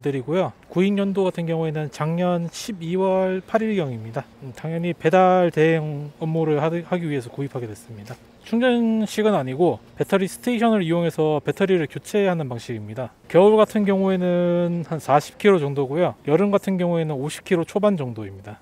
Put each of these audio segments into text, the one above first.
드리고요. 구입 연도 같은 경우에는 작년 12월 8일경입니다. 당연히 배달 대행 업무를 하기 위해서 구입하게 됐습니다. 충전식은 아니고 배터리 스테이션을 이용해서 배터리를 교체하는 방식입니다. 겨울 같은 경우에는 한 40km 정도고요. 여름 같은 경우에는 50km 초반 정도입니다.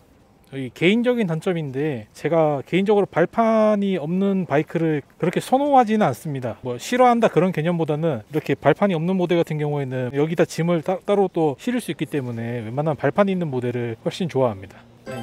개인적인 단점인데 제가 개인적으로 발판이 없는 바이크를 그렇게 선호하지는 않습니다. 뭐 싫어한다 그런 개념보다는 이렇게 발판이 없는 모델 같은 경우에는 여기다 짐을 따로 또 실을 수 있기 때문에 웬만하면 발판이 있는 모델을 훨씬 좋아합니다.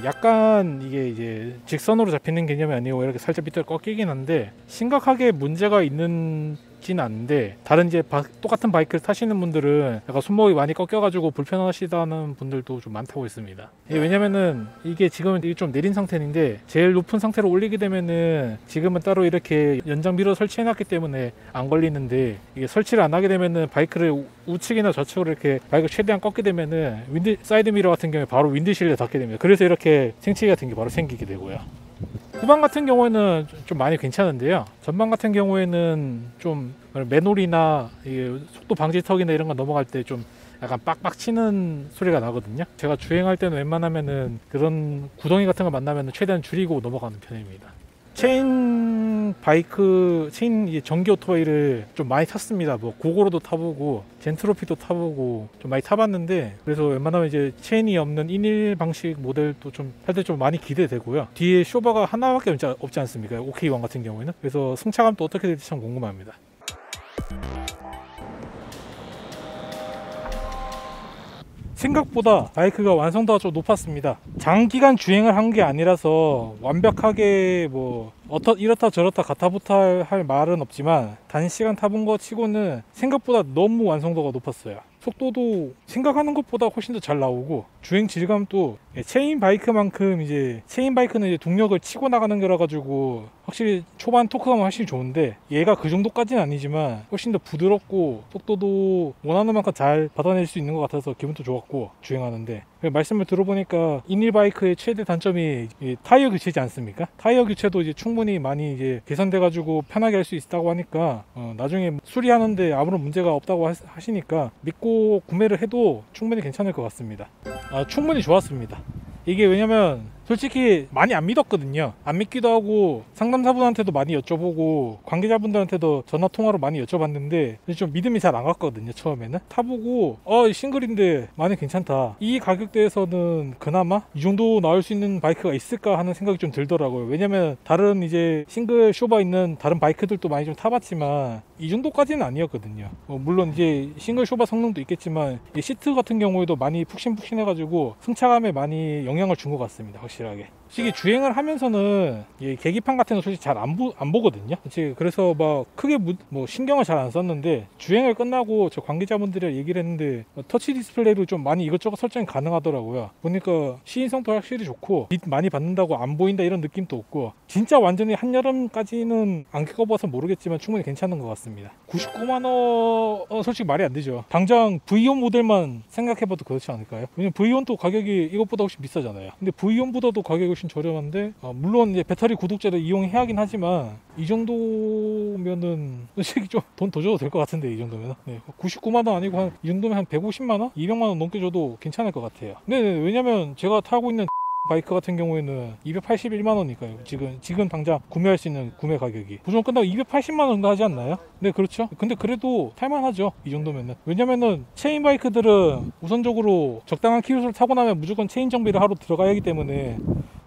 약간 이게 이제 직선으로 잡히는 개념이 아니고 이렇게 살짝 밑으로 꺾이긴 한데 심각하게 문제가 있는지는 않은데, 다른 이제 똑같은 바이크를 타시는 분들은 약간 손목이 많이 꺾여가지고 불편하시다는 분들도 좀 많다고 있습니다. 왜냐면은 이게 지금은 좀 내린 상태인데 제일 높은 상태로 올리게 되면은 지금은 따로 이렇게 연장 미러 설치해놨기 때문에 안 걸리는데, 이게 설치를 안 하게 되면은 바이크를 우측이나 좌측으로 이렇게 바이크를 최대한 꺾게 되면은 사이드 미러 같은 경우에 바로 윈드실에 닿게 됩니다. 그래서 이렇게 생치기 같은 게 바로 생기게 되고요. 후방 같은 경우에는 좀 많이 괜찮은데요. 전방 같은 경우에는 좀 맨홀이나 속도 방지턱이나 이런 거 넘어갈 때 좀 약간 빡빡 치는 소리가 나거든요. 제가 주행할 때는 웬만하면은 그런 구덩이 같은 거 만나면 최대한 줄이고 넘어가는 편입니다. 체인 전기 오토바이를 좀 많이 탔습니다. 뭐 고고로도 타보고 젠트로피도 타보고 좀 많이 타봤는데, 그래서 웬만하면 이제 체인이 없는 1일 방식 모델도 좀 할 때 좀 많이 기대되고요. 뒤에 쇼버가 하나밖에 없지 않습니까? OK1 같은 경우에는. 그래서 승차감도 어떻게 될지 참 궁금합니다. 생각보다 바이크가 완성도가 좀 높았습니다. 장기간 주행을 한 게 아니라서 완벽하게 뭐 이렇다 저렇다 가타부타 할 말은 없지만 단시간 타본 거 치고는 생각보다 너무 완성도가 높았어요. 속도도 생각하는 것보다 훨씬 더 잘 나오고, 주행 질감도 체인 바이크만큼 체인 바이크는 이제 동력을 치고 나가는 거라 가지고 확실히 초반 토크감은 확실히 좋은데, 얘가 그 정도까지는 아니지만 훨씬 더 부드럽고 속도도 원하는 만큼 잘 받아낼 수 있는 것 같아서 기분도 좋았고 주행하는데, 말씀을 들어보니까 인일 바이크의 최대 단점이 타이어 교체지 않습니까? 타이어 교체도 이제 충분히 많이 이제 개선돼 가지고 편하게 할 수 있다고 하니까 나중에 수리하는데 아무런 문제가 없다고 하시니까 믿고 구매를 해도 충분히 괜찮을 것 같습니다. 충분히 좋았습니다. 이게 왜냐면 솔직히 많이 안 믿었거든요. 안 믿기도 하고 상담사분한테도 많이 여쭤보고 관계자분들한테도 전화 통화로 많이 여쭤봤는데 좀 믿음이 잘 안 갔거든요. 처음에는 타보고 싱글인데 많이 괜찮다, 이 가격대에서는 그나마 이 정도 나올 수 있는 바이크가 있을까 하는 생각이 좀 들더라고요. 왜냐면 다른 이제 싱글 쇼바 있는 다른 바이크들도 많이 좀 타봤지만 이 정도까지는 아니었거든요. 물론 이제 싱글 쇼바 성능도 있겠지만 시트 같은 경우에도 많이 푹신푹신 해가지고 승차감에 많이 영향을 준 것 같습니다. 확실하게. 솔직히 주행을 하면서는 계기판 같은 거 솔직히 잘 안 보거든요. 그래서 막 크게 신경을 잘 안 썼는데, 주행을 끝나고 저 관계자분들이랑 얘기를 했는데 터치 디스플레이로 좀 많이 이것저것 설정이 가능하더라고요. 보니까 시인성도 확실히 좋고 빛 많이 받는다고 안 보인다 이런 느낌도 없고, 진짜 완전히 한여름까지는 안 켜봐서 모르겠지만 충분히 괜찮은 것 같습니다. 99만원 솔직히 말이 안 되죠. 당장 V1 모델만 생각해봐도 그렇지 않을까요? 왜냐면 V1도 가격이 이것보다 훨씬 비싸잖아요. 근데 V1보다도 가격이 훨씬 저렴한데, 물론 이제 배터리 구독제를 이용해야 하긴 하지만 이 정도면은 솔직히 좀 돈 더 줘도 될 것 같은데, 이 정도면 99만원 아니고 이 정도면 한 150만원? 200만원 넘게 줘도 괜찮을 것 같아요. 네, 왜냐면 제가 타고 있는 바이크 같은 경우에는 281만원이니까요. 지금 당장 구매할 수 있는 구매 가격이 보증 끝나고 280만원 정도 하지 않나요? 네, 그렇죠. 근데 그래도 탈만하죠, 이 정도면은. 왜냐면은 체인 바이크들은 우선적으로 적당한 키로수를 타고 나면 무조건 체인 정비를 하러 들어가야 하기 때문에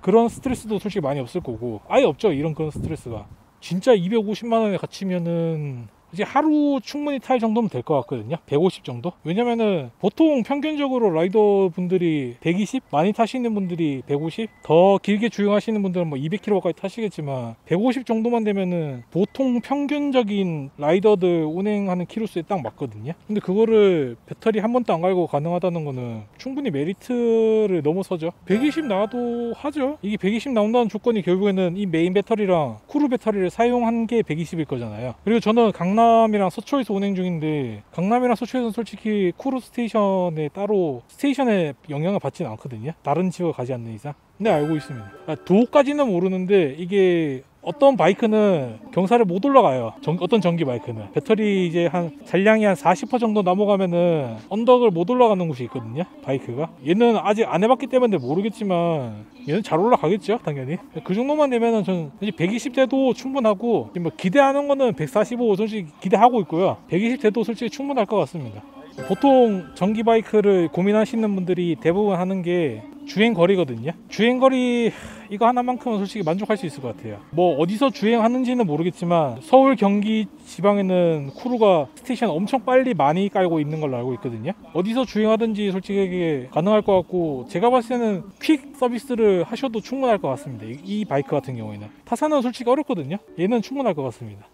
그런 스트레스도 솔직히 많이 없을 거고, 아예 없죠, 그런 스트레스가. 진짜 250만원에 갇히면은 이제 하루 충분히 탈 정도면 될 것 같거든요. 150 정도? 왜냐면은 보통 평균적으로 라이더 분들이 120? 많이 타시는 분들이 150? 더 길게 주행하시는 분들은 뭐 200km까지 타시겠지만 150 정도만 되면은 보통 평균적인 라이더들 운행하는 키로수에 딱 맞거든요. 근데 그거를 배터리 한 번도 안 갈고 가능하다는 거는 충분히 메리트를 넘어서죠. 120 나와도 하죠. 이게 120 나온다는 조건이 결국에는 이 메인 배터리랑 쿠루 배터리를 사용한 게 120일 거잖아요. 그리고 저는 강남이랑 서초에서 운행 중인데, 강남이랑 서초에서는 솔직히 쿠루 스테이션에 따로 스테이션에 영향을 받지는 않거든요. 다른 지역을 가지 않는 이상. 네, 알고 있습니다. 도까지는 모르는데 이게 어떤 바이크는 경사를 못 올라가요. 어떤 전기 바이크는 배터리 이제 한 잔량이 한 40% 정도 넘어가면은 언덕을 못 올라가는 곳이 있거든요. 바이크가 얘는 아직 안 해봤기 때문에 모르겠지만 얘는 잘 올라가겠죠, 당연히. 그 정도만 되면은 저는 120대도 충분하고 뭐 기대하는 거는 145 솔직히 기대하고 있고요. 120대도 솔직히 충분할 것 같습니다. 보통 전기 바이크를 고민하시는 분들이 대부분 하는 게 주행 거리거든요. 주행 거리 이거 하나만큼은 솔직히 만족할 수 있을 것 같아요. 뭐 어디서 주행하는지는 모르겠지만 서울, 경기 지방에는 쿠루가 스테이션 엄청 빨리 많이 깔고 있는 걸로 알고 있거든요. 어디서 주행하든지 솔직히 가능할 것 같고, 제가 봤을 때는 퀵 서비스를 하셔도 충분할 것 같습니다. 이 바이크 같은 경우에는 타사는 솔직히 어렵거든요. 얘는 충분할 것 같습니다.